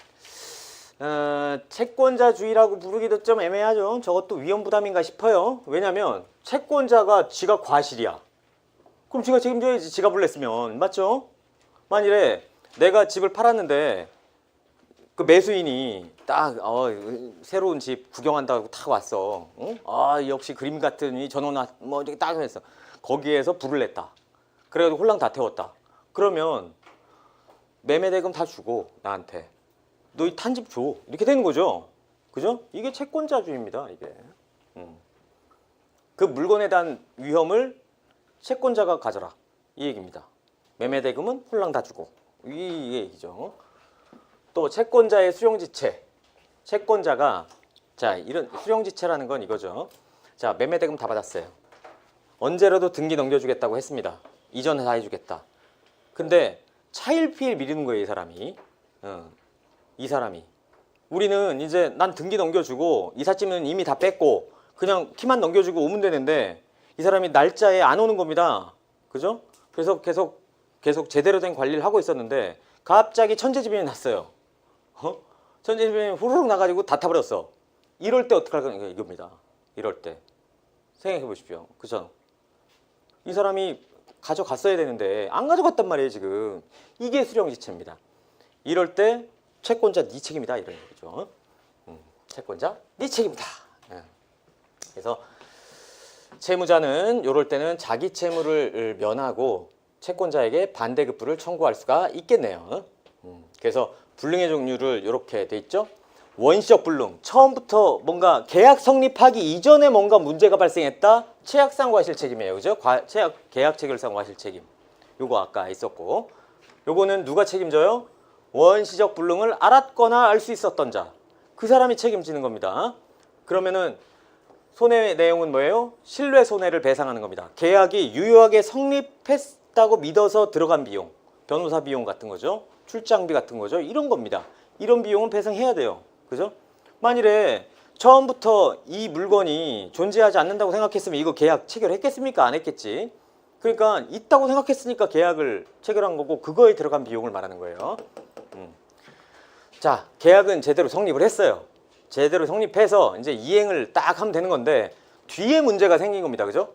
채권자주의라고 부르기도 좀 애매하죠. 저것도 위험부담인가 싶어요. 왜냐면 채권자가 지가 과실이야. 그럼 지가 책임져야지. 지가 불냈으면. 맞죠? 만일에 내가 집을 팔았는데 그 매수인이 딱 새로운 집 구경한다고 탁 왔어. 역시 그림 같은 이 전원 뭐 이렇게 딱 했어. 거기에서 불을 냈다. 그래가지고 홀랑 다 태웠다. 그러면 매매대금 다 주고 나한테 너 이 탄 집 줘. 이렇게 되는 거죠. 그죠? 이게 채권자주의입니다. 이게. 그 물건에 대한 위험을 채권자가 가져라. 이 얘기입니다. 매매대금은 홀랑 다 주고. 이 얘기죠. 또 채권자의 수령지체. 채권자가 자 이런 수령지체라는 건 이거죠. 자 매매대금 다 받았어요. 언제라도 등기 넘겨주겠다고 했습니다. 이전 다 해주겠다. 근데 차일피일 미루는 거예요. 이 사람이. 우리는 이제 난 등기 넘겨주고 이삿짐은 이미 다 뺐고 그냥 키만 넘겨주고 오면 되는데 이 사람이 날짜에 안 오는 겁니다. 그죠? 그래서 계속 제대로 된 관리를 하고 있었는데 갑자기 천재지변이 났어요. 천재지변이 후루룩 나가지고 다 타버렸어. 이럴 때 어떡할 거냐 이겁니다. 이럴 때 생각해 보십시오. 그죠? 이 사람이 가져갔어야 되는데 안 가져갔단 말이에요. 지금 이게 수령지체입니다. 이럴 때 채권자 네 책임이다 이런 얘기죠. 채권자 네 책임이다. 그래서 채무자는 이럴 때는 자기 채무를 면하고 채권자에게 반대급부를 청구할 수가 있겠네요. 그래서 불능의 종류를 이렇게 돼 있죠. 원시적 불능, 처음부터 뭔가 계약 성립하기 이전에 뭔가 문제가 발생했다. 최악상 과실책임이에요. 그죠? 계약 체결상 과실책임. 요거 아까 있었고, 요거는 누가 책임져요? 원시적 불능을 알았거나 알 수 있었던 자. 그 사람이 책임지는 겁니다. 그러면은 손해 내용은 뭐예요? 신뢰 손해를 배상하는 겁니다. 계약이 유효하게 성립했다고 믿어서 들어간 비용, 변호사 비용 같은 거죠. 출장비 같은 거죠. 이런 겁니다. 이런 비용은 배상해야 돼요. 그죠? 만일에 처음부터 이 물건이 존재하지 않는다고 생각했으면 이거 계약 체결했겠습니까? 안 했겠지. 그러니까 있다고 생각했으니까 계약을 체결한 거고 그거에 들어간 비용을 말하는 거예요. 자, 계약은 제대로 성립을 했어요. 제대로 성립해서 이제 이행을 딱 하면 되는 건데 뒤에 문제가 생긴 겁니다. 그죠?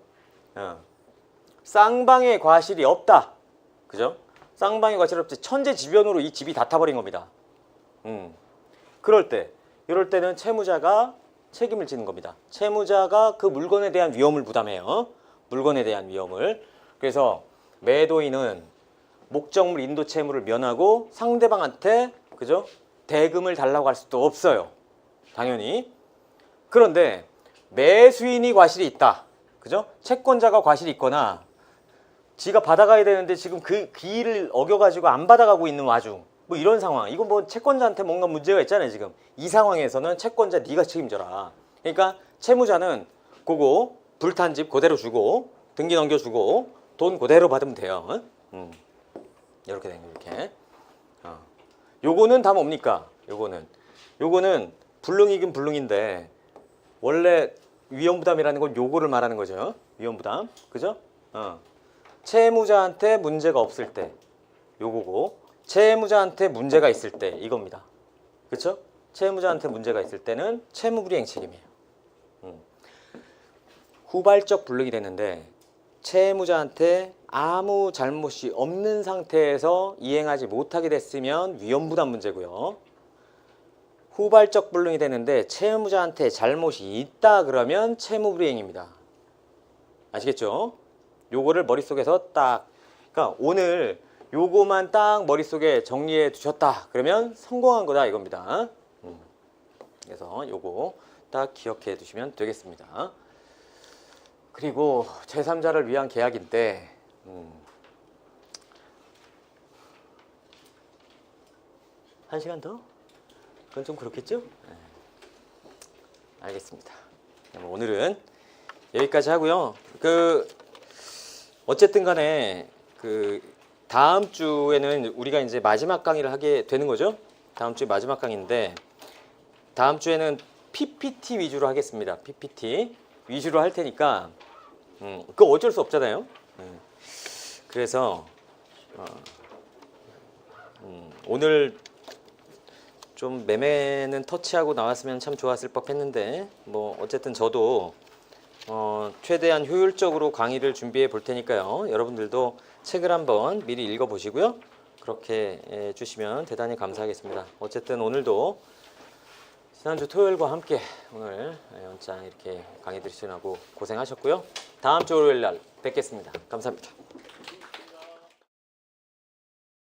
쌍방의 과실이 없다. 그죠? 쌍방의 과실이 없지. 천재지변으로 이 집이 다 타버린 겁니다. 이럴 때는 채무자가 책임을 지는 겁니다. 채무자가 그 물건에 대한 위험을 부담해요. 물건에 대한 위험을. 그래서 매도인은 목적물 인도 채무를 면하고 상대방한테 그죠? 대금을 달라고 할 수도 없어요. 당연히. 그런데 매수인이 과실이 있다. 그죠? 채권자가 과실이 있거나 지가 받아가야 되는데 지금 그 기일을 어겨가지고 안 받아가고 있는 와중 뭐 이런 상황. 이건 뭐 채권자한테 뭔가 문제가 있잖아요. 지금 이 상황에서는 채권자 네가 책임져라. 그러니까 채무자는 그거 불탄 집 그대로 주고 등기 넘겨주고 돈 그대로 받으면 돼요. 이렇게 된 거예요. 이렇게. 요거는 다 뭡니까? 요거는 불능이긴 불능인데 원래 위험부담이라는 건 요거를 말하는 거죠. 위험부담. 그죠? 채무자한테 문제가 없을 때 요거고 채무자한테 문제가 있을 때 이겁니다. 그렇죠? 채무자한테 문제가 있을 때는 채무불이행 책임이에요. 후발적 불능이 됐는데 채무자한테 아무 잘못이 없는 상태에서 이행하지 못하게 됐으면 위험부담 문제고요. 후발적 불능이 되는데 채무자한테 잘못이 있다 그러면 채무불이행입니다. 아시겠죠? 요거를 머릿속에서 딱 그러니까 오늘 요거만 딱 머릿속에 정리해 두셨다 그러면 성공한 거다 이겁니다. 그래서 요거 딱 기억해 두시면 되겠습니다. 그리고 제3자를 위한 계약인데 한 시간 더? 그건 좀 그렇겠죠? 네. 알겠습니다. 오늘은 여기까지 하고요. 어쨌든 간에 다음 주에는 우리가 이제 마지막 강의를 하게 되는 거죠. 다음 주에 마지막 강의인데 다음 주에는 PPT 위주로 하겠습니다. PPT 위주로 할 테니까 그거 어쩔 수 없잖아요. 그래서 오늘 좀 매매는 터치하고 나왔으면 참 좋았을 법했는데 뭐 어쨌든 저도 최대한 효율적으로 강의를 준비해 볼 테니까요. 여러분들도 책을 한번 미리 읽어 보시고요. 그렇게 해주시면 대단히 감사하겠습니다. 어쨌든 오늘도 지난주 토요일과 함께 오늘 연장 이렇게 강의 들으시느라고 고생하셨고요. 다음 주 월요일 날 뵙겠습니다. 감사합니다.